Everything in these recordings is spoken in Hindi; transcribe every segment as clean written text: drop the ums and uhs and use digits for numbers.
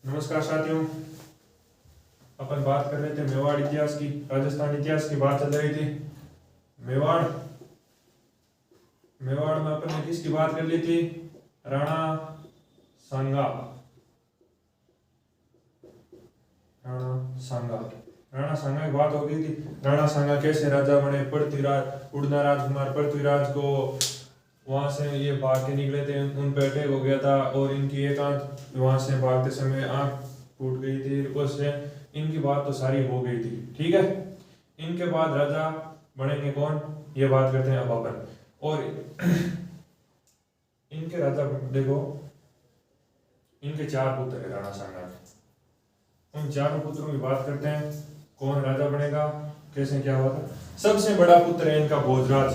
नमस्कार साथियों। अपन बात कर रहे थे मेवाड़ इतिहास की, राजस्थान इतिहास की बात चल रही थी। मेवाड़ मेवाड़ में अपन ने किसकी बात कर ली थी? राणा सांगा। राणा सांगा राणा सांगा की बात हो गई थी। राणा सांगा कैसे राजा बने, पृथ्वीराज उड़ना राजकुमार पृथ्वीराज को वहां से ये भाग के निकले थे, उन पे अटैक हो गया था और इनकी एक आंख वहां से भागते समय आंख फूट गई थी। उससे इनकी बात तो सारी हो गई थी, ठीक है। इनके बाद राजा बनेंगे कौन, ये बात करते हैं अब अपन। और इनके राजा देखो, इनके चार पुत्र है राणा सांगा के। उन चारों पुत्रों की बात करते हैं, कौन राजा बनेगा, कैसे क्या हुआ था। सबसे बड़ा पुत्र है इनका भोजराज।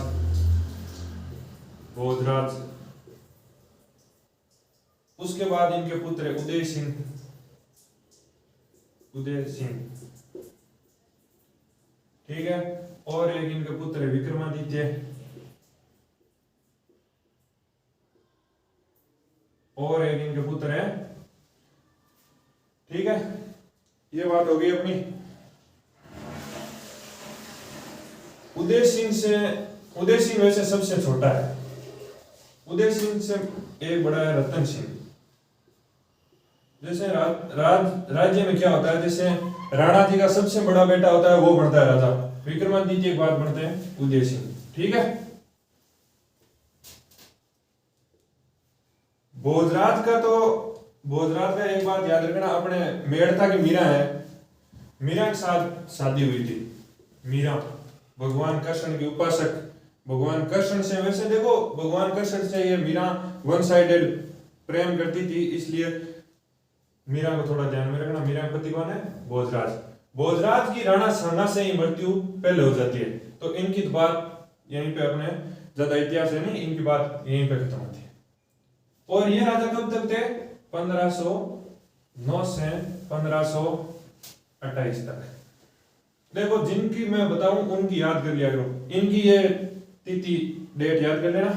उसके बाद इनके पुत्र है उदय सिंह। ठीक है। और एक इनके पुत्र है विक्रमादित्य। और एक इनके पुत्र है, ठीक है। ये बात हो गई अपनी। उदय सिंह वैसे सबसे छोटा है। उदय सिंह से एक बड़ा है रतन सिंह। जैसे राज्य में क्या होता है, जैसे राणा जी का सबसे बड़ा बेटा होता है वो बनता है राजा। विक्रमादित्य के बाद बनते हैं उदय सिंह, ठीक है। भोजराज का एक बात याद रखना, अपने मेड़ता की मीरा है, मीरा के साथ शादी हुई थी। मीरा भगवान कृष्ण की उपासक। भगवान कृष्ण से, वैसे देखो भगवान कृष्ण से ये मीरा वन साइडेड प्रेम करती थी, इसलिए मीरा को थोड़ा ध्यान में रखना। मीरा का पति कौन है? भोजराज की राणा सांगा से ही मृत्यु पहले हो जाती है, तो इनकी बात यहीं पे अपने ज्यादा इतिहास है नहीं, इनकी बात यहीं पे खत्म होती है। और ये राजा कब तक थे? 1509 से 1528 तक। देखो जिनकी मैं बताऊं उनकी याद कर लिया करो, इनकी ये तिथि डेट याद कर लेना,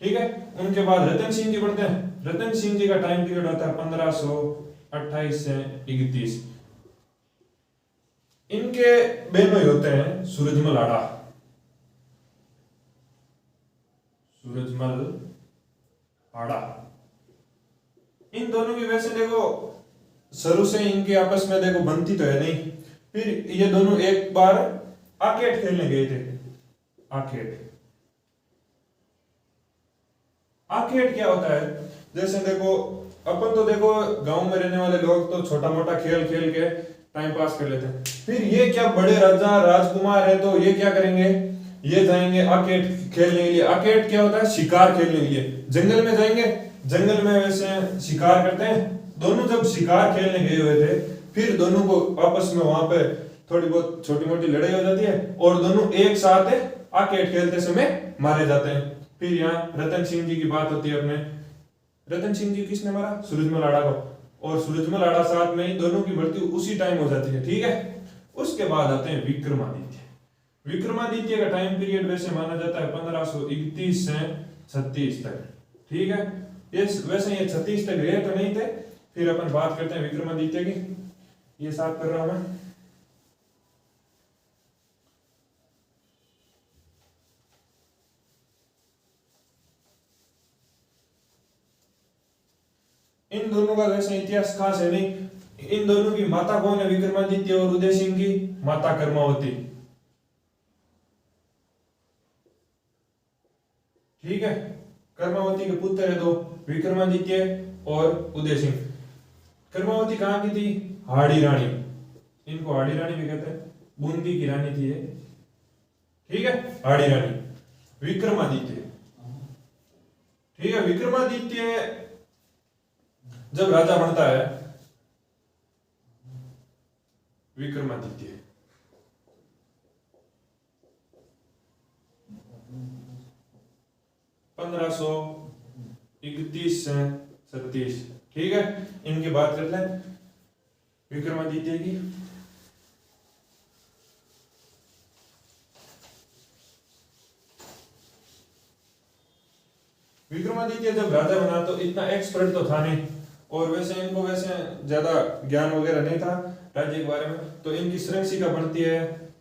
ठीक है। उनके बाद रतन सिंह जी बढ़ते हैं। रतन सिंह जी का टाइम पीरियड होता है 1528 से 31। इनके बहनों ही होते हैं सूरजमल आड़ा। इन दोनों की वैसे देखो शुरू से इनके आपस में देखो बनती तो है नहीं, फिर ये दोनों एक बार आर्केड खेलने गए थे। आर्केड क्या होता है? जैसे देखो अपन तो देखो गांव में रहने वाले लोग तो छोटा मोटा खेल खेल के टाइम पास कर लेते हैं। फिर ये क्या बड़े राजा राजकुमार है तो ये क्या करेंगे, ये जाएंगे आर्केड खेलने के लिए। आर्केड क्या होता है? शिकार खेलने के लिए जंगल में जाएंगे। जंगल में वैसे शिकार करते हैं। दोनों जब शिकार खेलने गए हुए थे, फिर दोनों को आपस में वहां पे थोड़ी बहुत छोटी मोटी लड़ाई हो जाती है और दोनों एक साथ आर्केड खेलते समय मारे जाते हैं। फिर यहाँ रतन सिंह जी की बात होती है अपने। रतन सिंह जी किसने मारा? सूरजमल आड़ा को। और सूरजमल आड़ा साथ में ही दोनों की मृत्यु उसी टाइम हो जाती है, ठीक है। उसके बाद आते हैं विक्रमादित्य का टाइम पीरियड वैसे माना जाता है 1531 से 36 तक, ठीक है। ये वैसे ये 36 तक रहे तो नहीं थे। फिर अपन बात करते हैं विक्रमादित्य की। ये साफ कर रहा हूं मैं। इन दोनों का वैसे इतिहास खास है नहीं। इन दोनों की माता कौन है? विक्रमादित्य और उदय सिंह की माता कर्मावती, ठीक है। कर्मावती के पुत्र है दो, विक्रमादित्य और उदय सिंह। कर्मावती कहाँ की थी? हाड़ी रानी। इनको हाड़ी रानी भी कहते हैं, बूंदी की रानी थी ये, ठीक है। हाड़ी रानी विक्रमादित्य, ठीक है। विक्रमादित्य जब राजा बनता है, विक्रमादित्य 1531 से 36, ठीक है। इनकी बात कर लें विक्रमादित्य की। विक्रमादित्य जब राजा बना तो इतना एक्सपर्ट तो था नहीं, और वैसे इनको वैसे ज्यादा ज्ञान वगैरह नहीं था राज्य के बारे में। तो इनकी श्रृंखशिका बनती है,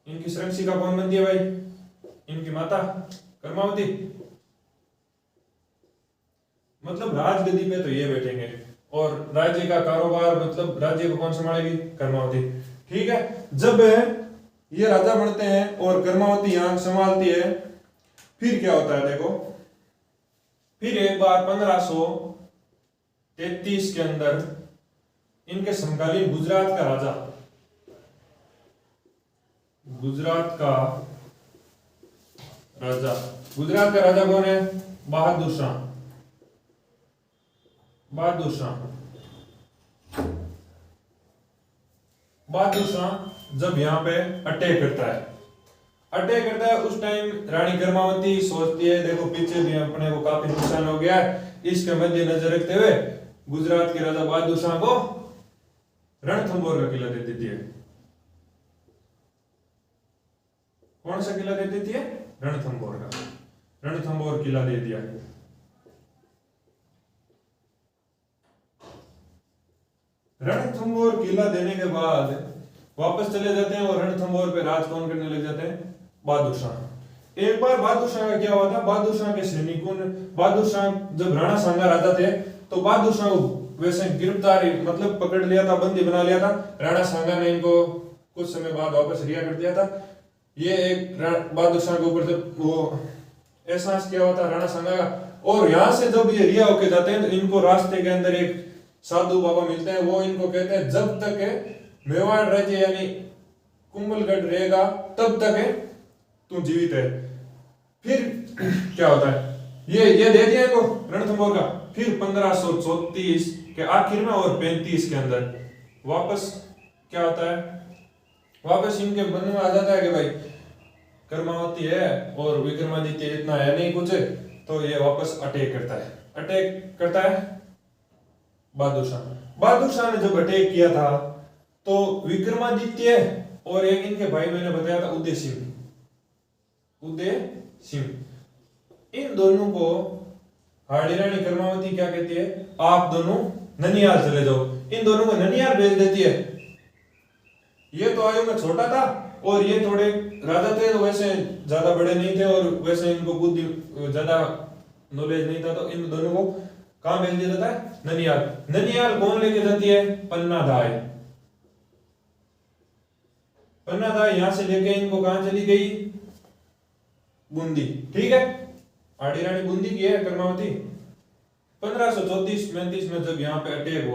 इनकी श्रृंखशिका कौन बनती है भाई? इनकी माता कर्मावती। मतलब राजगद्दी पे तो ये बैठेंगे और राज्य का कारोबार मतलब राज्य को कौन संभालेगी? कर्मावती। ठीक है, जब ये राजा बनते हैं और कर्मावती यहाँ संभालती है, फिर क्या होता है देखो, फिर एक बार 1533 के अंदर इनके समकालीन गुजरात का राजा, गुजरात का राजा कौन है? बहादुर शाह। बहादुर शाह जब यहाँ पे अटैक करता है उस टाइम रानी कर्मावती सोचती है देखो पीछे भी अपने को काफी नुकसान हो गया है, इसके मद्देनजर रखते हुए गुजरात के राजा बहादुर शाह को रणथंभौर का किला दे देती है। कौन सा किला दे देती है? रणथंभौर का। रणथंभौर किला दे दिया। रणथंभौर किला देने के बाद वापस चले जाते हैं और रणथंभौर पे राज कौन करने लग जाते हैं? बहादुर शाह। एक बार बहादुर शाह का क्या हुआ था, बहादुर शाह के सैनिकों ने, बहादुर शाह जब राणा सांगा राजा थे तो बहादुर शाह को वैसे गिरफ्तारी मतलब पकड़ लिया था, बंदी बना लिया था। राणा सांगा ने इनको कुछ समय बाद वापस रिहा कर दिया था। ये एक बहादुर शाह के ऊपर जब वो एहसास किया हुआ था राणा सांगा का, और यहाँ से जब ये रिहा होके जाते हैं तो इनको रास्ते के अंदर एक साधु बाबा मिलते हैं। वो इनको कहते हैं जब तक मेवाड़ राज्य यानी कुंभलगढ़ रहेगा तब तक तू जीवित है। फिर क्या होता है, ये दे दिया इनको रणथंभौर का। फिर 1534 के आखिर में और 35 के अंदर वापस क्या होता है, वापस इनके मन में आ जाता है कि भाई कर्मावती है और विक्रमादित्य इतना है नहीं कुछ, तो ये वापस अटैक करता है बहादुर शाह ने जब अटैक किया था तो विक्रमादित्य और एक इनके भाई मैंने बताया था उदय सिंह, इन दोनों को हाड़ी रानी कर्मावती क्या कहती है, आप दोनों ननिहाल चले जाओ। इन दोनों को ननिहाल भेज देती है। ये तो आयु में छोटा था और ये थोड़े राजा थे तो वैसे ज्यादा बड़े नहीं थे और वैसे इनको बुद्धि ज्यादा नॉलेज नहीं था, तो इन दोनों को कहां भेज दिया जाता है? ननिहाल कौन लेके जाती है? पन्ना दाई यहां से लेके इनको कहां चली गई? बूंदी। ठीक है, आड़ी रानी बूंदी की है कर्मावती। 1534-35 में जब यहाँ पे अटैक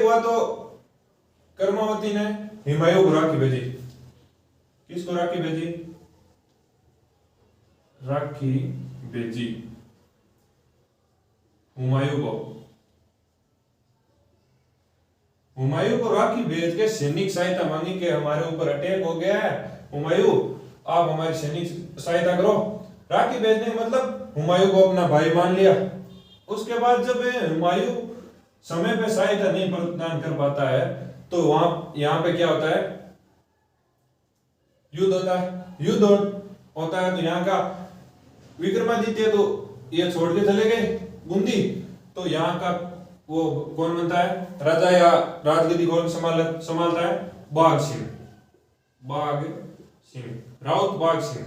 हुआ तो कर्मावती ने हुमायूं को राखी भेजी। किसको राखी भेजी? हुमायूं को राखी भेज के सैनिक सहायता मांगी कि हमारे ऊपर अटैक हो गया है, हुमायूं आप हमारी सैनिक सहायता करो। राखी भेजने का मतलब हुमायूं को अपना भाई मान लिया। उसके बाद जब हुमायूं समय पे सहायता नहीं प्रदान कर पाता है तो यहाँ पे क्या होता है? युद्ध होता है। तो यहाँ का विक्रमादित्य तो ये छोड़ के चले गए बूंदी, तो यहाँ का वो कौन बनता है राजा या राजगद्दी कौन संभालता है? बाघ सिंह, राउत बाघ सिंह।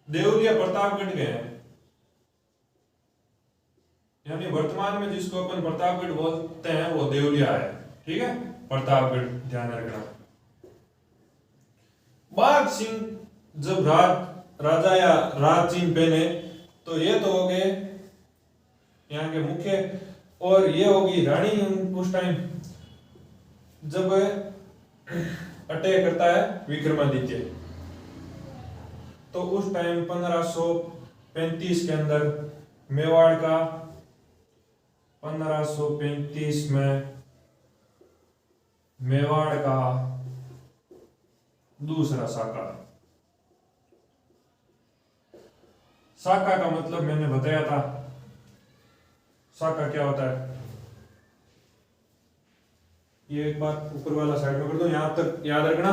देवलिया प्रतापगढ़ गए हैं, यानी वर्तमान में जिसको अपन प्रतापगढ़ बोलते हैं वो देवलिया है। ठीक है, प्रतापगढ़ ध्यान रखना। बाघ सिंह जब राजा या राज चिन्ह पहने तो ये तो हो गए यहाँ के मुख्य, और ये होगी रानी। उस टाइम जब अटैक करता है विक्रमादित्य तो उस टाइम 1535 के अंदर मेवाड़ का 1535 में मेवाड़ का दूसरा साका का मतलब मैंने बताया था। साका क्या होता है ये एक बार ऊपर वाला साइड में कर दो, यहां तक याद रखना।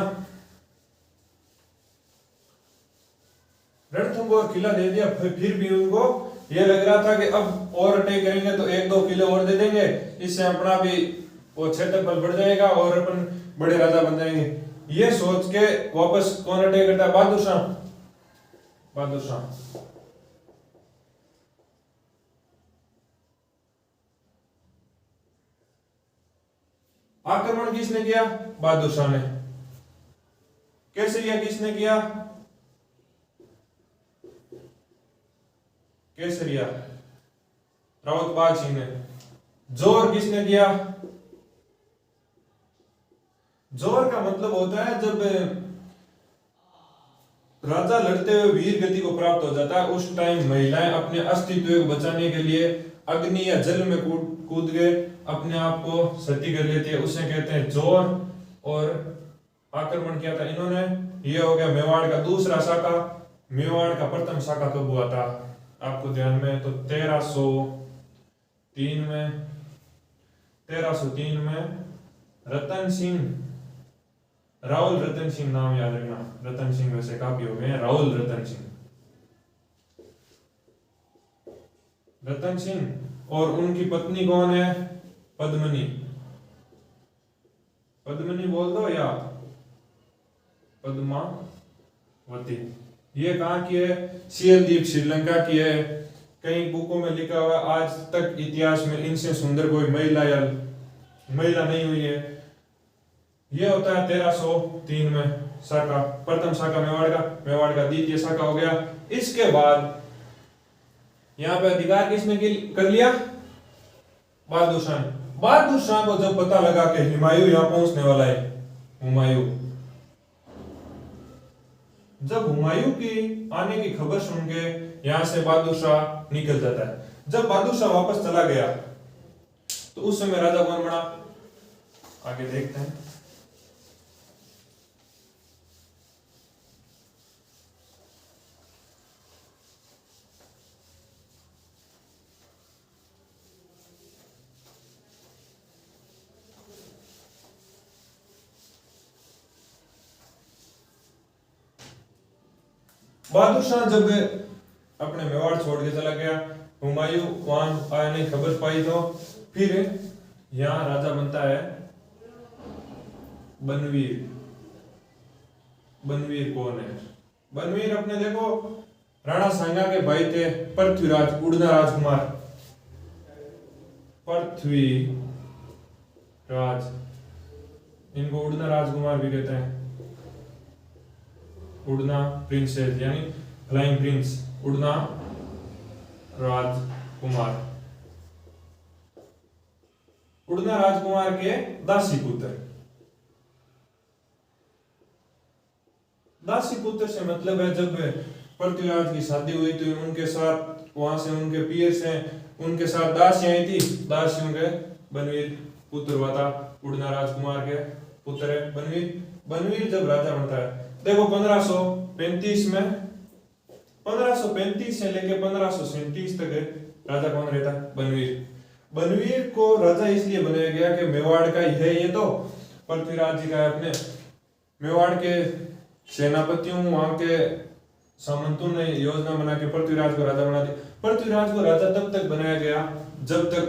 रणथंभौर किला दे दिया, फिर भी उनको ये लग रहा था कि अब और अटैक करेंगे तो 1-2 किले और दे देंगे, इससे अपना भी वो क्षेत्रफल बढ़ जाएगा और अपन बड़े राजा बन जाएंगे। ये सोच के वापस कौन अटैक करता है? बहादुर शाह। बहादुर शाह आक्रमण किसने किया? बहादुर शाह ने। केसरिया किसने किया? केसरिया राउत बाग सिंह ने। जोर किसने किया? जोर का मतलब होता है जब राजा लड़ते हुए वीर गति को प्राप्त हो जाता है, उस टाइम महिलाएं अपने अस्तित्व को बचाने के लिए अग्नि या जल में कूद गए अपने आप को सती कर लेती है, उसे कहते हैं जोर। और आक्रमण किया था इन्होंने। ये हो गया मेवाड़ का दूसरा शाखा। मेवाड़ का प्रथम शाखा कब हुआ था आपको ध्यान में? तो 1303 में रतन सिंह, राहुल रतन सिंह नाम याद रखना। रतन सिंह वैसे काफी हो गए, राहुल रतन सिंह। रतन सिंह और उनकी पत्नी कौन है? पद्मनी। पद्मनी बोल दो या पद्मावती। ये कहाँ की है? सियल द्वीप श्रीलंका की है। कई बुकों में लिखा हुआ आज तक इतिहास में इनसे सुंदर कोई महिला नहीं हुई है। यह होता है 1303 में शाखा, प्रथम शाखा मेवाड़ का द्वितीय शाखा हो गया। इसके बाद यहाँ पे अधिकार किसने कर लिया? बहादुर शाह। बहादुर शाह को जब पता लगा कि हुमायूं यहाँ पहुंचने वाला है, जब हुमायूं की आने की खबर सुन के यहां से बहादुर शाह निकल जाता है। जब बहादुर शाह वापस चला गया तो उस समय राजा कौन बना? आगे देखते हैं। बहादुर शाह जब अपने मेवाड़ छोड़ के चला गया, हुमायूं वहां आने की खबर पाई, तो फिर यहाँ राजा बनता है बनवीर। बनवीर कौन है? बनवीर अपने देखो राणा सांगा के भाई थे पृथ्वीराज, उड़ना राजकुमार। पृथ्वीराज, इनको उड़ना राजकुमार भी कहते हैं। उड़ना प्रिंसेस यानी फ्लाइंग प्रिंस, उड़ना राजकुमार। उड़ना राजकुमार के दासी पुत्र। दासी पुत्र से मतलब है जब पृथ्वीराज की शादी हुई तो उनके साथ वहां से उनके पियर से उनके साथ दासियां आई थी। दासियों के बनवीर पुत्र हुआ था। उड़ना राजकुमार के पुत्र है बनवीर। बनवीर जब राजा बनता है, देखो 1535 में, 1535 से लेके 1537 तक राजा कौन रहता है? बनवीर। बनवीर को राजा इसलिए बनाया गया कि मेवाड़ का ही है ये, तो पृथ्वीराज जी का है। अपने मेवाड़ के सेनापतियों वहां के सामंतों ने योजना बना के पृथ्वीराज को राजा बना दिया। पृथ्वीराज को राजा तब तक बनाया गया जब तक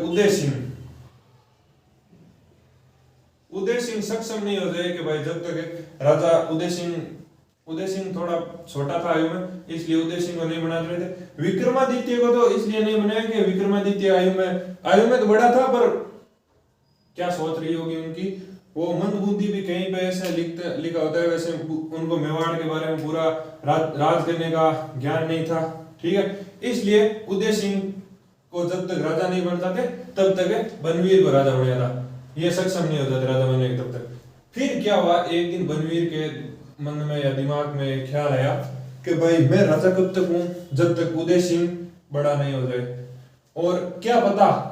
उदय सिंह सक्षम नहीं हो जाए कि भाई, जब तक राजा उदय सिंह थोड़ा छोटा था आयु में, इसलिए उदय सिंह को नहीं बना रहे थे। विक्रमादित्य को तो इसलिए नहीं बनाया कि विक्रमादित्य आयु में तो बड़ा था, पर क्या सोच रही होगी उनकी, वो मंदबुद्धि भी कहीं पे ऐसे लिखा होता है, वैसे उनको मेवाड़ के बारे में पूरा राज करने का ज्ञान नहीं था। ठीक है, इसलिए उदय सिंह को जब तक राजा नहीं बन जाते तब तक बनवीर को राजा बनाया था। ये सक्षम नहीं होता था राजा बनने के तब तक। फिर क्या हुआ, एक दिन बनवीर के मन में या दिमाग में ख्याल आया कि भाई मैं राजा कब तक हूं जब तक उदय सिंह बड़ा नहीं हो जाए, और क्या पता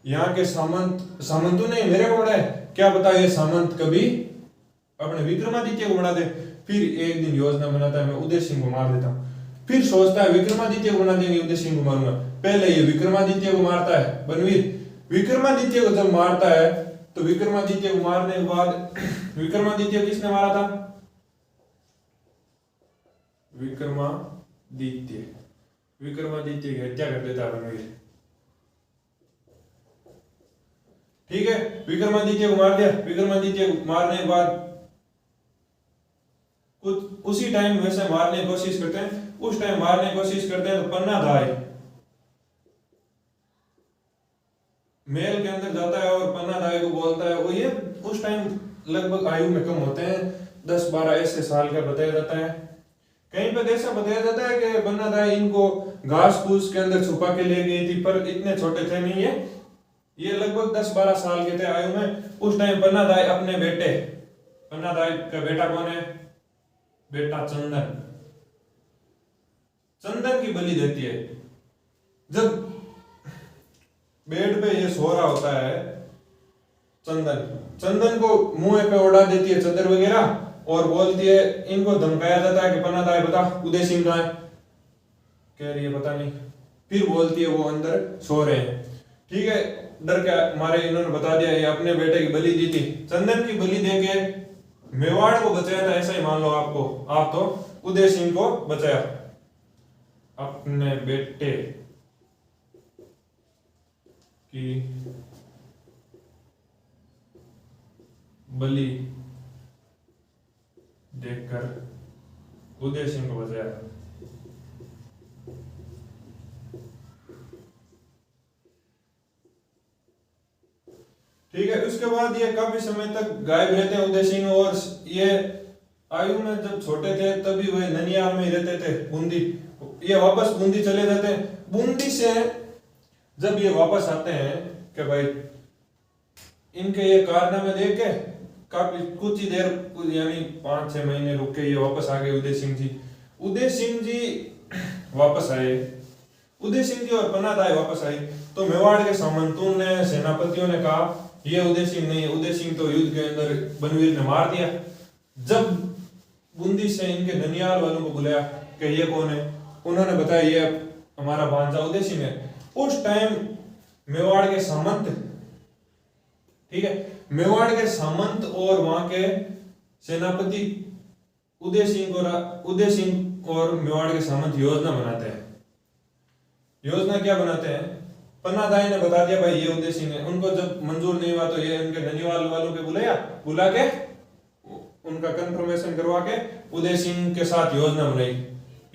यहाँ के सामंतों ने मेरे को बनाया, क्या पता ये सामंत कभी अपने विक्रमादित्य को बना दे। फिर एक दिन योजना बनाता है, मैं उदय सिंह को मार देता हूँ। फिर सोचता है विक्रमादित्य को बना देंगे, उदय सिंह को मारूंगा। पहले ये विक्रमादित्य को मारता है बनवीर। विक्रमादित्य को जब मारता है तो विक्रमादित्य को मारने के बाद, विक्रमादित्य किसने मारा था? विक्रमादित्य। विक्रमादित्य की हत्या कर देता है बनवीर। ठीक है, विक्रमादित्य को मार दिया। विक्रमादित्य को मारने के बाद कुछ उसी टाइम वैसे मारने की कोशिश करते हैं, उस टाइम मारने की कोशिश करते हैं तो पन्नाधाय महल के अंदर जाता है और पन्नाधाय को बोलता है, वो ये उस टाइम लगभग आयु में कम होते हैं, 10-12 ऐसे साल का बताया जाता है। कहीं पर ऐसा बताया जाता है कि पन्नाधाय इनको घास फूस के अंदर छुपा के ले गई थी, पर इतने छोटे थे नहीं ये लगभग 10-12 साल के थे आयु में। उस टाइम पन्नाधाय अपने बेटे, पन्नाधाय का बेटा कौन है? बेटा चंदन, चंदन की बलि देती है। जब बेड पे ये सो रहा होता है चंदन को मुंह पे उड़ा देती है चादर वगैरह और बोलती है, इनको धमकाया जाता है कि पन्नाधाय बता उदय सिंह कहाँ है? कह रही है पता नहीं। फिर बोलती है वो अंदर सो रहे हैं। ठीक है, डर के मारे इन्होंने बता दिया ये अपने बेटे की बलि दी थी। चंदन की बलि देके मेवाड़ को बचाया था, ऐसा ही मान लो आप तो उदय सिंह को बचाया अपने बेटे की बलि देखकर उदय सिंह को बचाया। ठीक है, उसके बाद ये काफी समय तक गायब रहते हैं उदय सिंह, और ये आयु में जब छोटे थे तभी वे ननियाल में ही रहते थे, बूंदी। ये वापस बूंदी चले जाते हैं। बूंदी से जब ये वापस आते हैं कि भाई इनके ये कारनामे देख के काफी कुछ ही देर यानी 5-6 महीने रुक के ये वापस आ गए उदय सिंह जी। उदय सिंह जी वापस आए, उदय सिंह जी और पन्नाधाय वापस आए तो मेवाड़ के सामंतों ने, सेनापतियों ने कहा ये उदय सिंह नहीं है, उदय सिंह तो युद्ध के अंदर बनवीर ने मार दिया। जब बूंदी से इनके ननियाल वालों को बुलाया कि ये कौन है, उन्होंने बताया ये हमारा भांजा उदय सिंह है। उस टाइम मेवाड़ के सामंत, ठीक है, मेवाड़ के सामंत और वहां के सेनापति उदय सिंह और मेवाड़ के सामंत योजना बनाते हैं। योजना क्या बनाते हैं? पन्नाधाय ने बता दिया भाई ये उदय सिंह है। उनको जब मंजूर नहीं हुआ तो ये उनके ननियाल वालों के बुला के उनका कंफर्मेशन करवा के उदय सिंह के साथ योजना बनाई।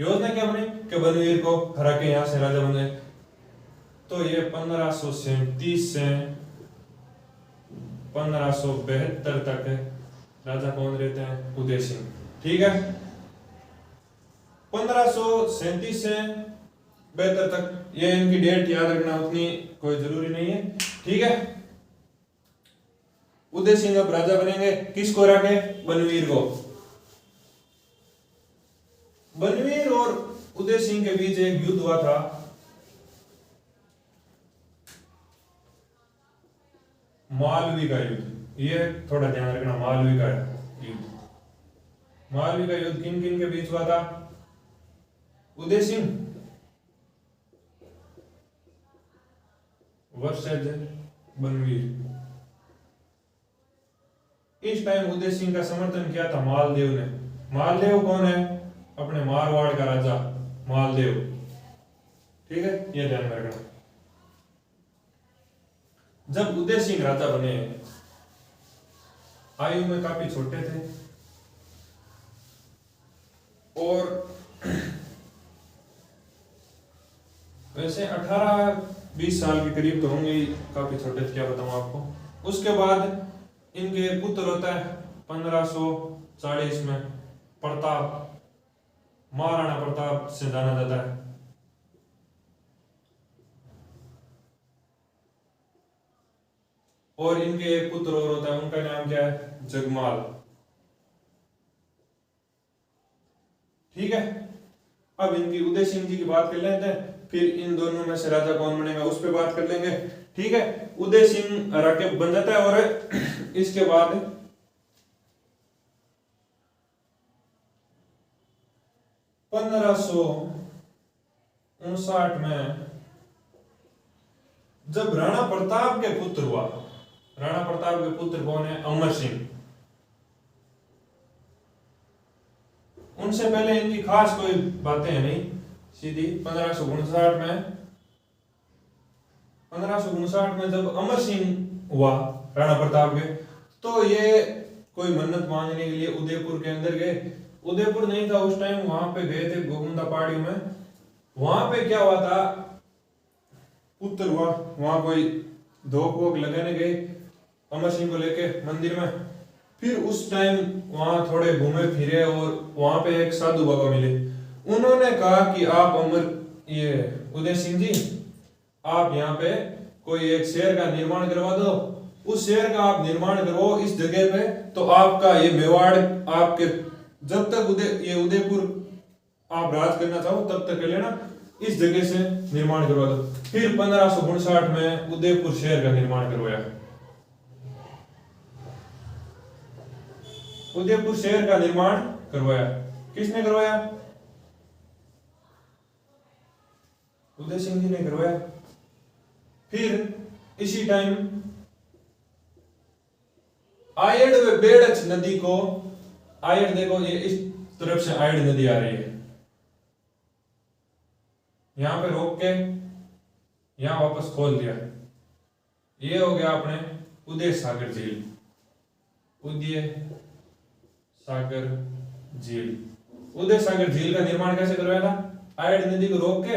योजना क्या बनी कि बनवीर को हरा के यहां से राजा बन गए। तो ये 1537 से 1572 तक राजा कौन रहते हैं? उदय सिंह। ठीक है, 1537 से 72 तक, ये इनकी डेट याद रखना उतनी कोई जरूरी नहीं है। ठीक है, उदय सिंह अब राजा बनेंगे, किसको हरा के? बनवीर को। बनवीर और उदय सिंह के बीच एक युद्ध हुआ था, मालवी का युद्ध। ये थोड़ा ध्यान रखना, मालवी का युद्ध। मालवी का युद्ध किन किन के बीच हुआ था? उदय सिंह वर्सेस बनवीर। इस टाइम उदय सिंह का समर्थन किया था मालदेव ने। मालदेव कौन है? अपने मारवाड़ का राजा मालदेव। ठीक है, ये ध्यान में रखना। जब उदय सिंह राजा बने, आयु में काफी छोटे थे और वैसे 18-20 साल के करीब तो होंगे, काफी छोटे थे, क्या बताऊं आपको। उसके बाद इनके पुत्र होता है 1540 में प्रताप, महाराणा प्रताप से जाना जाता है। और इनके एक पुत्र और होता है, उनका नाम क्या है? जगमाल। ठीक है, अब इनकी उदय सिंह जी की बात कर लेते हैं, फिर इन दोनों में से राजा कौन बनेगा उस पर बात कर लेंगे। ठीक है, उदय सिंह राके बन जाता है और इसके बाद 1559 में जब राणा प्रताप के पुत्र हुआ, राणा प्रताप के पुत्र कौन है? अमर सिंह। उनसे पहले इनकी खास कोई बातें है नहीं, सीधी 1559 में 1559 में जब अमर सिंह हुआ राणा प्रताप के, तो ये कोई मन्नत मांगने के लिए उदयपुर के अंदर गए। उदयपुर नहीं था उस टाइम, वहां पे गए थे गोमुंदा पहाड़ियों में। वहां पे क्या हुआ था, पुत्र हुआ, वहां कोई धोख वोक लगाने गए अमर सिंह को लेके मंदिर में। फिर उस टाइम वहां थोड़े घूमे फिरे और वहां पे एक साधु बाबा मिले। उन्होंने कहा कि आप ये उदय सिंह जी, आप यहाँ पे कोई एक शहर का निर्माण करवा दो, उस शहर का आप निर्माण करो इस जगह पे, तो आपका ये मेवाड़ आपके जब तक उदयपुर आप राज करना चाहो तब तक कर लेना, इस जगह से निर्माण करवा दो। फिर 1559 में उदयपुर शहर का निर्माण करवाया। उदयपुर शहर का निर्माण करवाया, किसने करवाया? उदय सिंह जी ने करवाया। फिर इसी टाइम आयड़ व बेड़च नदी को, आयड़ देखो ये इस तरफ से आयड़ नदी आ रही है, यहां पे रोक के यहां वापस खोल दिया। ये हो गया अपने उदय सागर झील। उदय सागर झील, उदय सागर झील का निर्माण कैसे करवाया था? आयड़ नदी को रोक के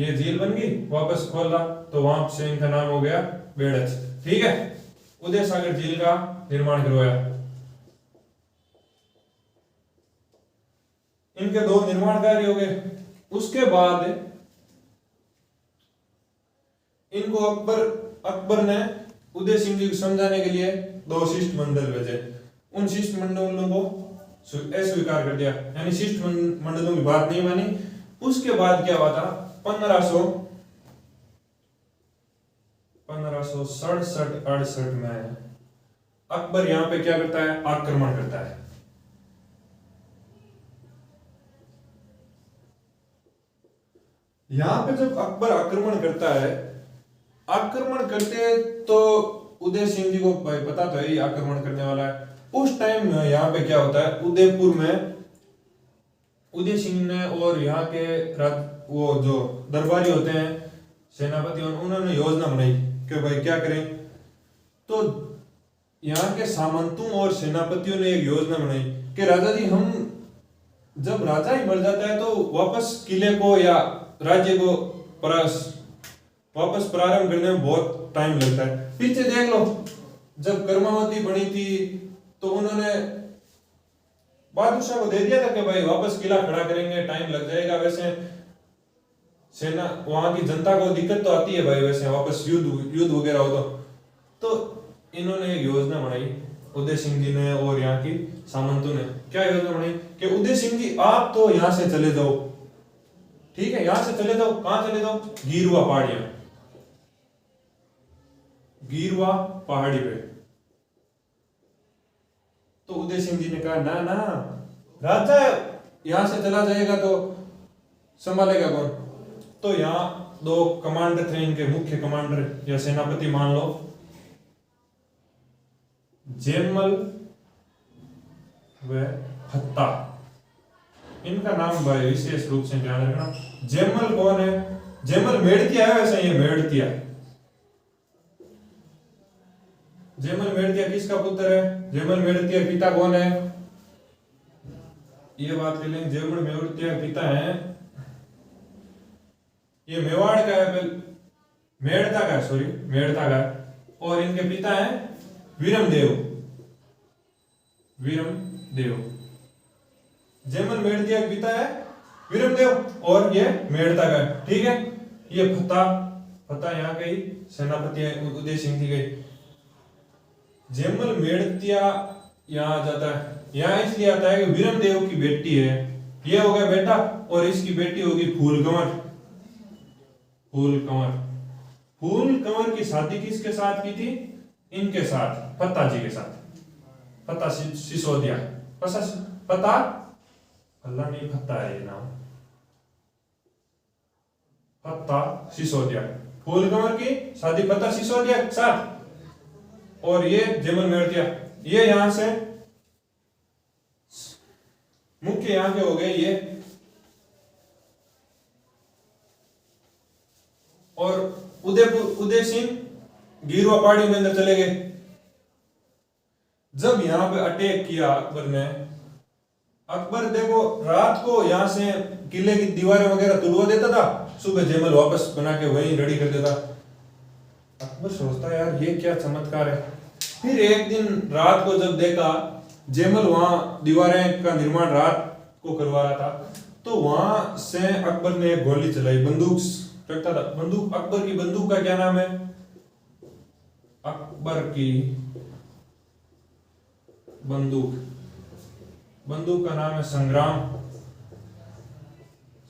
ये झील बन गई, वापस खोला तो वहां से इनका नाम हो गया बेड़च। ठीक है, उदय सागर झील का निर्माण करवाया। इनके दो निर्माण कार्य हो गए। उसके बाद इनको अकबर ने उदय सिंह जी को समझाने के लिए दो शिष्टमंडल भेजे। उन शिष्टमंडलों को अस्वीकार कर दिया, यानी शिष्टमंडलों की बात नहीं मानी। उसके बाद क्या हुआ था, 1567-68 में अकबर यहां पे क्या करता है, आक्रमण करता है। यहां पे जब अकबर आक्रमण करता है, आक्रमण करते तो उदय सिंह जी को भाई पता तो है ये आक्रमण करने वाला है। उस टाइम यहाँ पे क्या होता है, उदयपुर में उदय सिंह ने और यहाँ के वो जो दरबारी होते हैं सेनापति, उन्होंने योजना बनाई कि भाई क्या करें। तो यहाँ के सामंतों और सेनापतियों ने एक योजना बनाई कि राजा जी, हम जब राजा ही मर जाता है तो वापस किले को या राज्य को वापस प्रारंभ करने में बहुत टाइम लगता है। पीछे देख लो, जब कर्मावती बनी थी तो उन्होंने बादशाह को दे दिया था कि भाई वापस किला खड़ा करेंगे, टाइम लग जाएगा। वैसे सेना, वहां की जनता को दिक्कत तो आती है भाई, वैसे वापस युद्ध वगैरह हो तो इन्होंने एक योजना बनाई उदय सिंह जी ने और यहाँ की सामंतों ने। क्या योजना बनाई कि उदय सिंह जी आप तो यहां से चले जाओ, ठीक है, यहां से चले जाओ। कहां चले जाओ? गिरुआ पहाड़ियां, गिरुआ पहाड़ी पे। तो उदय सिंह जी ने कहा ना ना, राजा यहां से चला जाएगा तो संभालेगा कौन? तो यहाँ दो कमांडर थे, इनके मुख्य कमांडर या सेनापति मान लो, जेमल व फत्ता। इनका नाम भाई विशेष रूप से ध्यान रखना। जेमल कौन है? जेमल मेड़तिया है, वैसे ये मेड़तिया। जेमल मेड़तिया किसका पुत्र है? जेमल मेड़तिया पिता कौन है? ये बात कर लेंगे। जेमल मेड़तिया पिता है, ये मेवाड़ का है, मेड़ता का, सॉरी मेड़ता का। और इनके पिता है वीरमदेव। वीरमदेव, जेमल मेड़तिया के पिता है वीरमदेव और ये मेड़ता का है। ठीक है, ये फत्ता यहाँ गई सेनापति है, उदय सिंह जी गई। जेमल मेड़तिया यहाँ जाता है, यहाँ इसलिए आता है कि वीरमदेव की बेटी है, ये हो गया बेटा, और इसकी बेटी होगी फूलकंवर। फूलकंवर, फूलकंवर की शादी किसके साथ की थी? इनके साथ, फत्ता जी के साथ। फत्ता सिसोदिया, फत्ता अल्लाह नहीं, फत्ता है ये नाम, फत्ता सिसोदिया। फूलकंवर की शादी फत्ता सिसोदिया के साथ। और ये जेमल मेड़तिया, ये यहां से मुख्य यहाँ के हो गए ये, और उदय सिंह गिरवा पहाड़ियों के अंदर चले गए। जब यहाँ पे अटैक किया अकबर ने, अकबर देखो रात को यहाँ से किले की दीवारें वगैरह तोड़वा देता था, सुबह जयमल वापस बना के वहीं रेडी कर देता। अकबर सोचता यार ये क्या चमत्कार है। फिर एक दिन रात को जब देखा जयमल वहां दीवारें का निर्माण रात को करवा रहा था, तो वहां से अकबर ने एक गोली चलाई, बंदूक रखता था। बंदूक, अकबर की बंदूक का क्या नाम है? अकबर की बंदूक, बंदूक का नाम है संग्राम।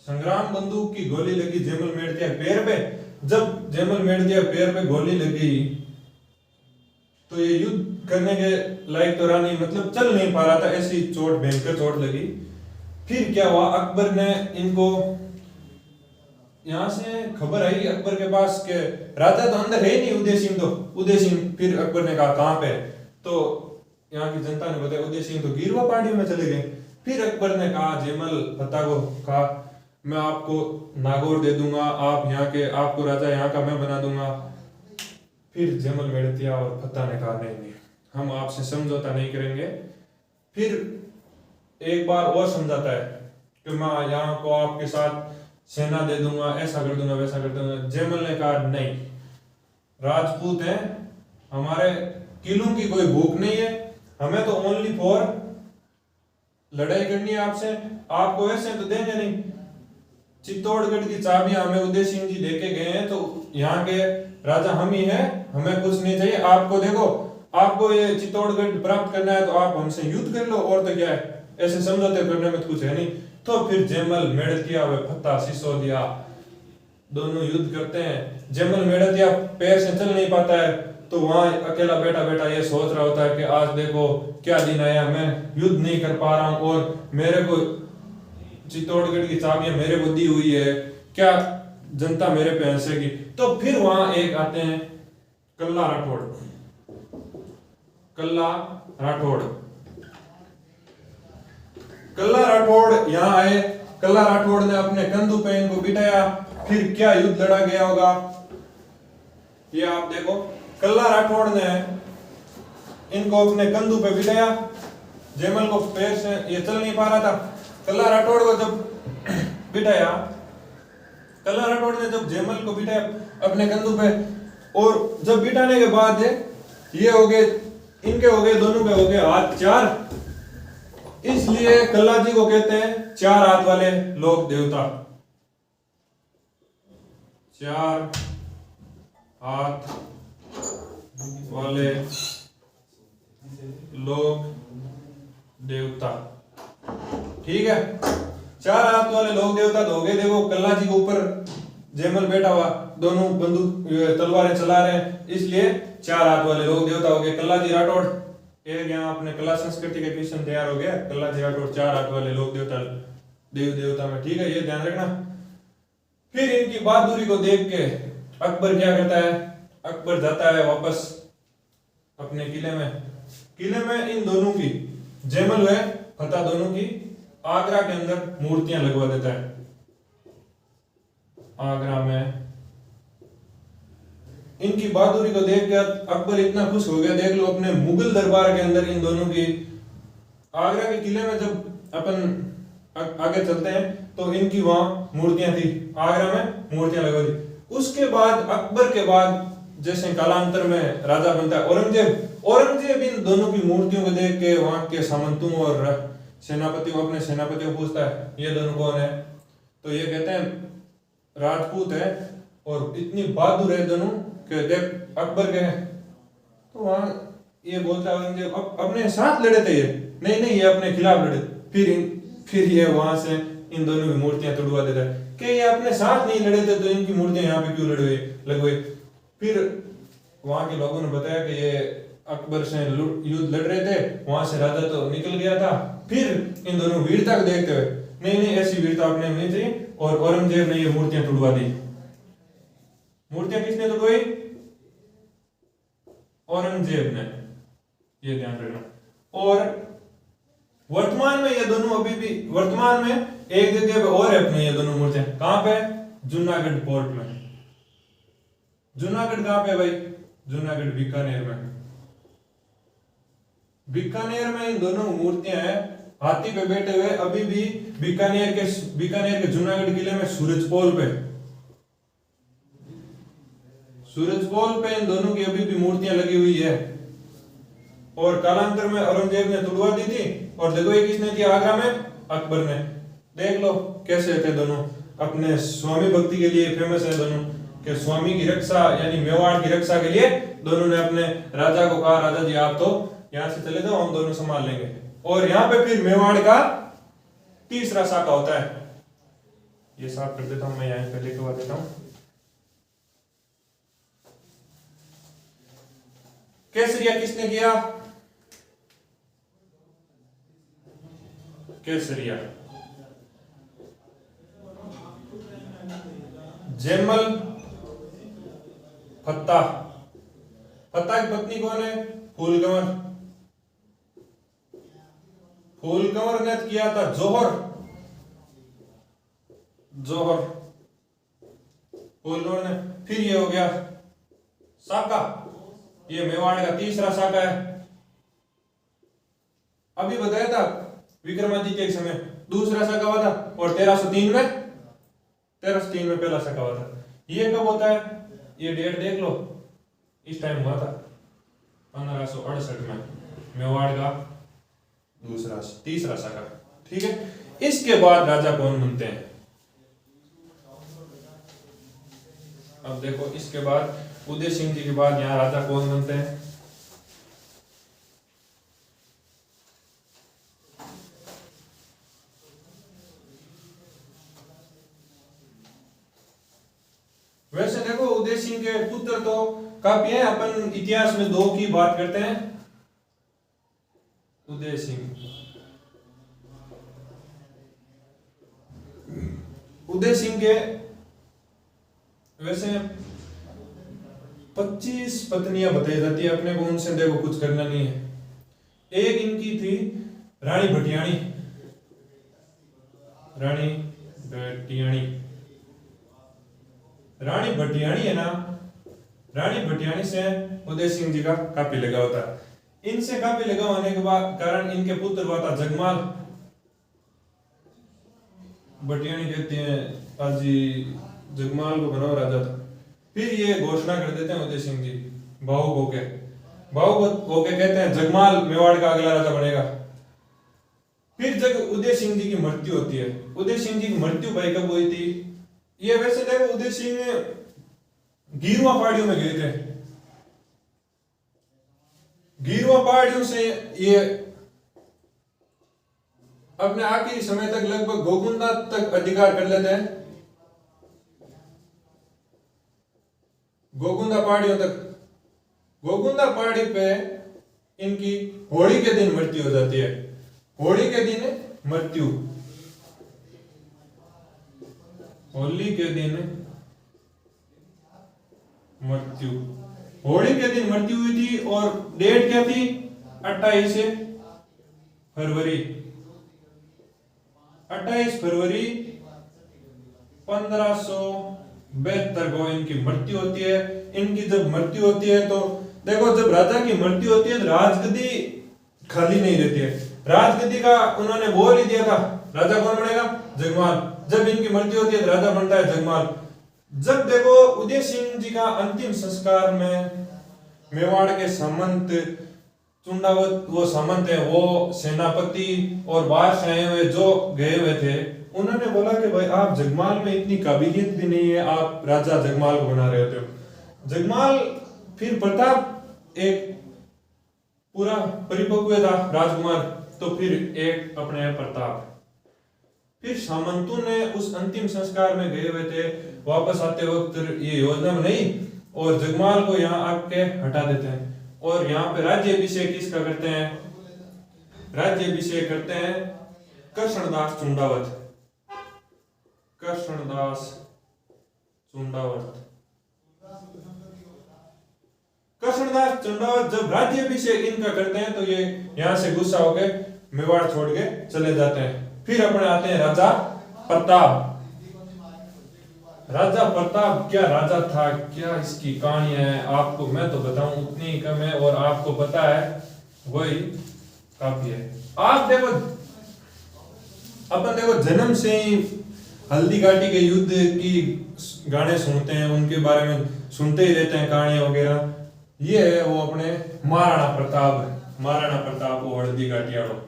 संग्राम बंदूक की गोली लगी जयमल मेड़तिया पैर पे। जब जयमल मेड़तिया पैर पे गोली लगी तो ये युद्ध करने के लायक तो रहा नहीं, मतलब चल नहीं पा रहा था, ऐसी चोट, भयंकर चोट लगी। फिर क्या हुआ, अकबर ने इनको, यहां से खबर आई अकबर के पास के राजा तो अंदर है ही नहीं, उदय सिंह तो, उदय सिंह, फिर अकबर ने कहा कहां पे, तो यहाँ की जनता ने बताया उदय सिंह तो गिरवा पहाड़ियों में चले गए। फिर अकबर ने कहा जयमल फत्ता को, कहा मैं आपको नागौर दे दूंगा, आप यहाँ के, आपको राजा यहाँ का मैं बना दूंगा। फिर जयमल मेड़तिया और फत्ता ने कहा नहीं नहीं, हम आपसे समझौता नहीं करेंगे। फिर एक बार और समझाता है कि मैं यहाँ को आपके साथ सेना दे दूंगा, ऐसा कर दूंगा, वैसा कर दूंगा। जयमल ने कहा नहीं, राजपूत हैं, हमारे किलों की कोई भूख नहीं है, हमें तो ओनली फॉर लड़ाई करनी है आपसे, आपको ऐसे तो देंगे नहीं। चित्तौड़गढ़ की चाबियां हमें उदय सिंह जी देके गए हैं, तो यहाँ के राजा हम ही हैं, हमें कुछ नहीं चाहिए। आपको देखो, आपको ये चित्तौड़गढ़ प्राप्त करना है तो आप हमसे युद्ध कर लो, और तो क्या है, ऐसे समझौते करने में तो कुछ है नहीं। तो फिर जयमल मेड़तिया व फत्ता सिसोदिया दोनों युद्ध करते हैं। जयमल मेड़तिया पैर से चल नहीं पाता है, तो वहां अकेला बैठा बैठा ये सोच रहा होता है कि आज देखो क्या दिन आया, मैं युद्ध नहीं कर पा रहा हूं और मेरे को चित्तौड़गढ़ की चाबियां मेरे को दी हुई है, क्या जनता मेरे पे हंसेगी। तो फिर वहां एक आते हैं कल्ला राठौड़, कल्ला राठौड़, कल्ला राठौड़ यहाँ आए। कल्ला राठौड़ ने अपने कंधों पे इनको बिठाया। फिर क्या युद्ध लड़ा गया होगा ये आप देखो। कल्ला राठौड़ ने इनको अपने कंधों पे बिठाया, जयमल को पैर से ये चल नहीं पा रहा था। कल्ला राठौड़ को जब बिठाया, कल्ला राठौड़ ने जब जयमल को बिठाया अपने कंधों पे, और जब बिठाने के बाद ये हो गए, इनके हो गए, दोनों के हो गए हाथ चार, इसलिए कल्ला जी को कहते हैं चार हाथ वाले लोक देवता। चार हाथ वाले लोक देवता, ठीक है। चार हाथ वाले लोक देवता तो हो गए। देखो कल्ला जी के ऊपर जयमल बैठा हुआ, दोनों बंदूक तलवारें चला रहे हैं, इसलिए चार हाथ वाले लोक देवता हो गए। कल्ला जी राठौड़, एक यहाँ अपने कला संस्कृति का क्वेश्चन तैयार हो गया। कल्ला जी राठौड़ चार हाथ वाले लोक देवता, देव देवता में, ठीक है, ये ध्यान रखना। फिर इनकी बहादुरी को देख के अकबर क्या करता है, अकबर जाता है वापस अपने किले में। किले में इन दोनों की, जयमल व फत्ता दोनों की आगरा के अंदर मूर्तियां लगवा देता है। आगरा में इनकी बहादुरी को देखकर अकबर इतना खुश हो गया। देख लो अपने मुगल दरबार के अंदर इन दोनों की, आगरा के किले में जब अपन आगे चलते हैं तो इनकी वहां मूर्तियां थी, आगरा में मूर्तियां लगवा दी। उसके बाद अकबर के बाद जैसे कालांतर में राजा बनता है औरंगजेब, औरंगजेब इन दोनों की मूर्तियों को देख के वहां के सामंतों और सेनापतियों, अपने सेनापतियों को पूछता है ये दोनों कौन है, तो ये कहते हैं राजपूत है और इतनी बहादुर है दोनों कि देख अकबर के हैं। तो वहां ये बोलता है औरंगजेब अपने साथ लड़े थे, ये नहीं नहीं ये अपने खिलाफ लड़े। फिर ये वहां से इन दोनों की मूर्तियां तोड़वा देता है कि ये अपने साथ नहीं लड़े थे तो इनकी मूर्तियां यहाँ पे क्यों लगवाई। फिर वहां के लोगों ने बताया कि ये अकबर से युद्ध लड़ रहे थे, वहां से राजा तो निकल गया था। फिर इन दोनों वीरता को देखते हुए नहीं नहीं ऐसी वीरता अपने नहीं चाहिए, और औरंगजेब ने ये मूर्तियां तोड़वा दी। मूर्तियां किसने तोड़वाई? औरंगजेब ने, ये ध्यान रखना। और वर्तमान में ये दोनों अभी भी वर्तमान में एक जगह पे और है अपने ये दोनों मूर्तियां। कहां पे? जूनागढ़ पोर्ट में। जूनागढ़ कहां पे भाई? जूनागढ़ बीकानेर में। बीकानेर में इन दोनों मूर्तियां हैं, हाथी पे बैठे हुए अभी भी बीकानेर के जूनागढ़ किले में सूरजपोल पे इन दोनों की अभी भी मूर्तियां लगी हुई है। और कालांतर में औरंगजेब ने तुड़वा दी थी, और देखो ये किसने थी आगरा में? अकबर ने। देख लो कैसे थे दोनों, अपने स्वामी भक्ति के लिए फेमस है दोनों, कि स्वामी की रक्षा यानी मेवाड़ की रक्षा के लिए दोनों ने अपने राजा को कहा, राजा जी आप तो यहां से चले जाओ, हम दोनों संभाल लेंगे। और यहां पे फिर मेवाड़ का तीसरा शाखा होता है। ये साफ कर देता हूं मैं, यहां पे लिखवा देता हूं। केसरिया किसने किया? केसरिया जैमल फत्ता। फत्ता की पत्नी कौन है? फूलकंवर। फूलकंवर ने किया था जौहर। फूलकंवर ने। फिर ये हो गया शाखा, ये मेवाड़ का तीसरा शाखा है। अभी बताया था विक्रमादित्य के समय दूसरा शाखा हुआ था, और 1303 में पहला शाखा हुआ था। ये कब होता है? ये डेट देख लो, इस टाइम हुआ था 1568 में मेवाड़ का तीसरा शाखा। ठीक है, इसके बाद राजा कौन बनते हैं? अब देखो इसके बाद उदय सिंह जी के बाद यहाँ राजा कौन बनते हैं? वैसे देखो उदय सिंह के पुत्र तो काफी है, अपन इतिहास में 2 की बात करते हैं। उदय सिंह के वैसे 25 पत्नियां बताई जाती है अपने को, उनसे देखो कुछ करना नहीं है। एक इनकी थी रानी भटियाणी। रानी भटियाणी है ना, रानी भटियाणी से उदय सिंह जी का काफी लगा होता है। इनसे काफी लगा होने के बाद कारण इनके पुत्र हुआ था जगमाल। भटियाणी कहते हैं आज जी जगमाल को बनाओ राजा था। फिर ये घोषणा कर देते हैं उदय सिंह जी, भाऊ गोके कहते हैं जगमाल मेवाड़ का अगला राजा बनेगा। फिर जब उदय सिंह जी की मृत्यु होती है, उदय सिंह जी की मृत्यु भाई कब हुई थी? ये वैसे देखो उदय सिंह गिरुआ पहाड़ियों में गए थे। गिरुआ पहाड़ियों से ये अपने आखिरी समय तक लगभग गोकुंदा तक अधिकार कर लेते हैं। गोकुंदा पहाड़ियों तक। गोकुंदा पहाड़ी पे इनकी होली के दिन मृत्यु हो जाती है। होली के दिन मृत्यु, होली के दिन मृत्यु, होली के दिन मृत्यु हुई थी। और डेट क्या थी? 28 फरवरी 1572 को इनकी मृत्यु होती है। इनकी जब मृत्यु होती है तो देखो जब राजा की मृत्यु होती है तो राजगद्दी खाली नहीं रहती है। राजगद्दी का उन्होंने बोल ही दिया था राजा कौन बनेगा? जगमाल। जब इनकी मृत्यु होती है तो राजा बनता है जगमाल। जब देखो उदय सिंह जी का अंतिम संस्कार में मेवाड़ के सामंत चुंडावत, वो सामंत है, वो सेनापति और बाहर से आए हुए जो गए हुए थे, उन्होंने बोला कि भाई आप जगमाल में इतनी काबिलियत भी नहीं है, आप राजा जगमाल को बना रहे होते हो। जगमाल फिर प्रताप एक पूरा परिपक्व था राजकुमार, तो फिर एक अपने प्रताप। फिर सामंतों ने उस अंतिम संस्कार में गए हुए थे, वापस आते वक्त ये योजना बनाई और जगमाल को यहाँ आके हटा देते हैं। और यहाँ पे राज्याभिषेक किसका करते हैं? राज्याभिषेक करते हैं कृष्णदास चुंडावत। कृष्णदास चुंडावत जब राज्याभिषेक इनका करते हैं तो ये यहाँ से गुस्सा हो गए मेवाड़ छोड़ के चले जाते हैं। फिर अपने आते हैं राजा प्रताप। राजा प्रताप क्या राजा था, क्या इसकी कहानी है, आपको मैं तो बताऊं उतनी ही कम है, और आपको पता है वही काफी है। आप देखो, अपन देखो जन्म से ही हल्दी घाटी के युद्ध की गाने सुनते हैं, उनके बारे में सुनते ही रहते हैं, कहानियां वगैरह। ये है वो अपने महाराणा प्रताप है, महाराणा प्रताप वो हल्दी घाटी वालों।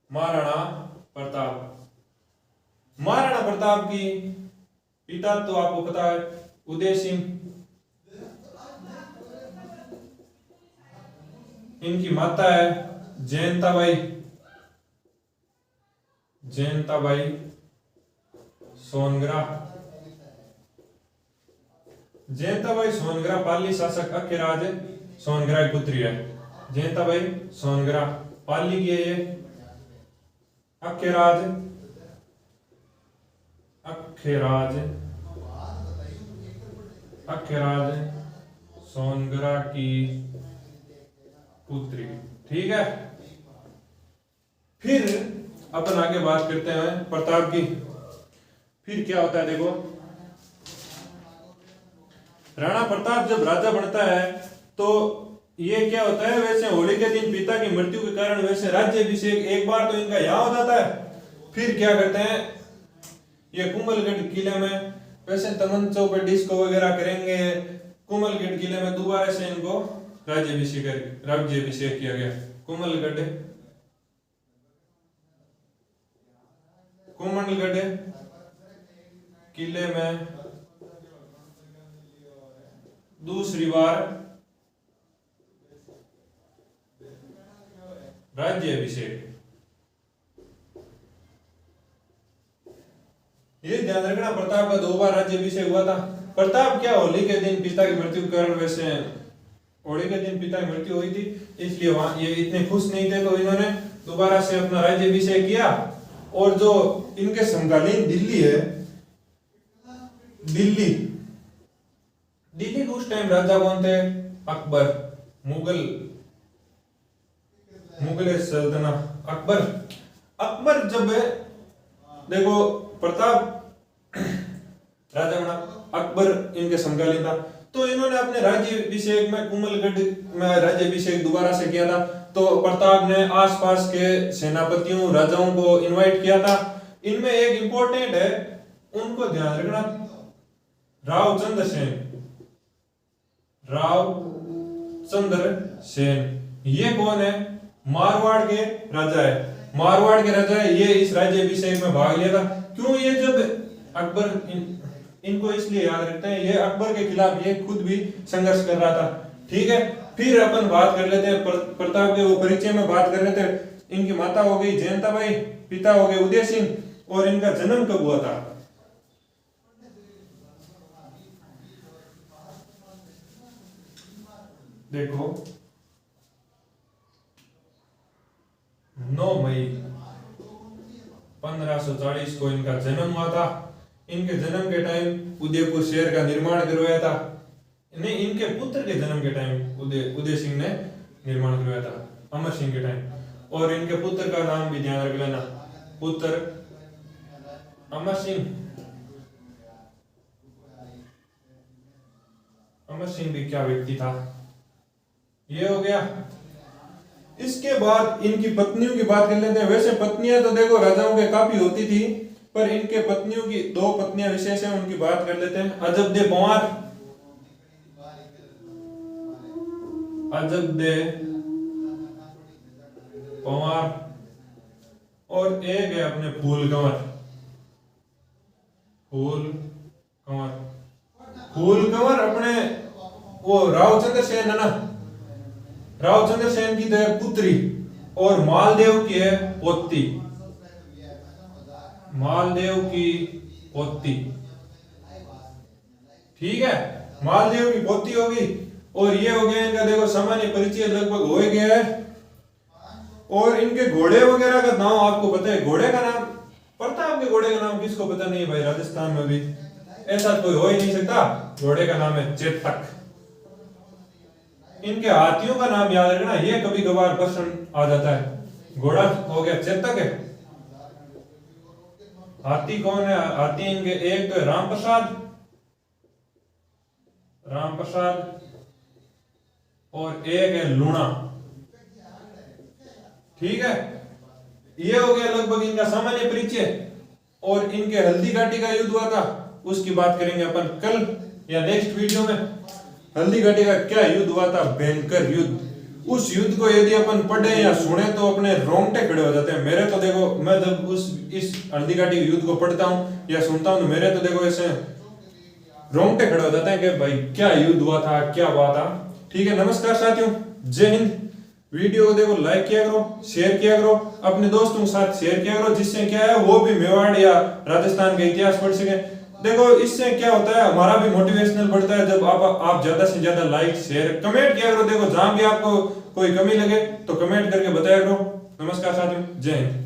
महाराणा प्रताप, महाराणा प्रताप की पिता तो आपको पता है उदय सिंह, इनकी माता है जयंताबाई, जयंताबाई सोनग्रा। जयंताबाई सोनग्रा पाली शासक अक्केराज सोनग्रा की पुत्री है। जयंताबाई सोनग्रा पाली की है ये, अक्केराज, अक्केराज, अक्केराज सोनग्रा की पुत्री। ठीक है, फिर अपन आगे बात करते हैं प्रताप की। फिर क्या होता है देखो, राणा प्रताप जब राजा बनता है तो ये क्या होता है, वैसे होली के दिन पिता की मृत्यु के कारण वैसे राज्याभिषेक एक बार तो इनका यहाँ हो जाता है। फिर क्या करते हैं, ये कुंभलगढ़ किले में वैसे तमंचों पर डिस्को वगैरह करेंगे, कुंभलगढ़ किले में दोबारा से इनको राज्याभिषेक किया गया। कुंभलगढ़ किले में दूसरी बार राज्याभिषेक। ये ध्यान रखना, प्रताप का 2 बार राज्याभिषेक हुआ था। प्रताप क्या होली के दिन पिता की मृत्यु के कारण, वैसे होली के दिन पिता की मृत्यु हुई थी इसलिए वहां ये इतने खुश नहीं थे, तो इन्होंने दोबारा से अपना राज्याभिषेक किया। और जो इनके समकालीन दिल्ली है, दिल्ली के उस टाइम राजा कौन थे, अकबर, मुगल सल्तनत अकबर। अकबर जब देखो प्रताप राजा बना, अकबर इनके समकालीन था, तो इन्होंने अपने राज्याभिषेक में कुंभलगढ़ में राज्याभिषेक दोबारा से किया था। तो प्रताप ने आसपास के सेनापतियों राजाओं को इनवाइट किया था। इनमें एक इंपॉर्टेंट है, उनको ध्यान रखना, रावचंद्र सेन, रावचंद्र सेन। ये कौन है, मारवाड़ के राजा है, मारवाड़ के राजा है। ये इस राज्याभिषेक में भाग लिया था। क्यों, ये जब अकबर इनको इसलिए याद रखते हैं, ये अकबर के खिलाफ ये खुद भी संघर्ष कर रहा था। ठीक है, फिर अपन बात कर लेते हैं प्रताप के वो परिचय में बात कर लेते हैं। इनकी माता हो गई जयंताबाई, पिता हो गए उदय सिंह, और इनका जन्म कब हुआ था, देखो 9 मई 1540 को इनका जन्म हुआ था। इनके जन्म के टाइम उदयपुर शहर का निर्माण करवाया था, नहीं इनके पुत्र के जन्म के टाइम उदय सिंह ने निर्माण करवाया था, अमर सिंह के टाइम। और इनके पुत्र का नाम भी ध्यान रख लेना, पुत्र अमर सिंह। अमर सिंह भी क्या व्यक्ति था, ये हो गया। इसके बाद इनकी पत्नियों की बात कर लेते हैं। वैसे पत्नियां तो देखो राजाओं के काफी होती थी, पर इनके पत्नियों की 2 पत्नियां विशेष हैं, उनकी बात कर लेते हैं। अजब दे पंवार, अजब दे पंवार, और एक है अपने फूल कंवर, फूल कंवर अपने वो रावचंद्र सेन है ना, रावचंद्र सेन की तो है पुत्री, और मालदेव की है पोती, मालदेव की पोती। ठीक है, मालदेव की पोती होगी। और ये हो गया इनका, देखो सामान्य परिचय लगभग हो गया है। और इनके घोड़े वगैरह का नाम आपको पता है, घोड़े का नाम, प्रताप के घोड़े का नाम किसको पता नहीं भाई, राजस्थान में भी ऐसा कोई हो ही नहीं सकता। घोड़े का नाम है चेतक, इनके हाथियों का नाम याद रखना, ये कभी कभार प्रश्न आ जाता है। घोड़ा हो गया चेतक है, हाथी कौन है? हाथी इनके एक तो है राम प्रसाद, राम प्रसाद, और एक है लूणा। ठीक है, ये हो गया लगभग इनका सामान्य परिचय। और इनके हल्दी घाटी का युद्ध हुआ था, उसकी बात करेंगे अपन कल या नेक्स्ट वीडियो में। हल्दी घाटी का क्या युद्ध हुआ था, भयंकर युद्ध। उस युद्ध को यदि अपन पढ़े या सुने तो अपने रोंगटे खड़े हो जाते हैं। मेरे तो देखो, मैं जब इस हल्दी घाटी के युद्ध को पढ़ता हूँ या सुनता हूँ तो मेरे तो देखो ऐसे रोंगटे खड़े हो जाते हैं कि भाई क्या युद्ध हुआ था, क्या हुआ था। ठीक है, नमस्कार साथियों, जय हिंद। वीडियो को देखो, लाइक किया करो, शेयर किया करो, अपने दोस्तों के साथ शेयर किया करो, जिससे क्या है वो भी मेवाड़ या राजस्थान का इतिहास पढ़ सके। देखो इससे क्या होता है, हमारा भी मोटिवेशनल बढ़ता है जब आप ज्यादा से ज्यादा लाइक शेयर कमेंट किया करो। देखो जहां भी आपको कोई कमी लगे तो कमेंट करके बताया करो। नमस्कार साथियों, जय हिंद।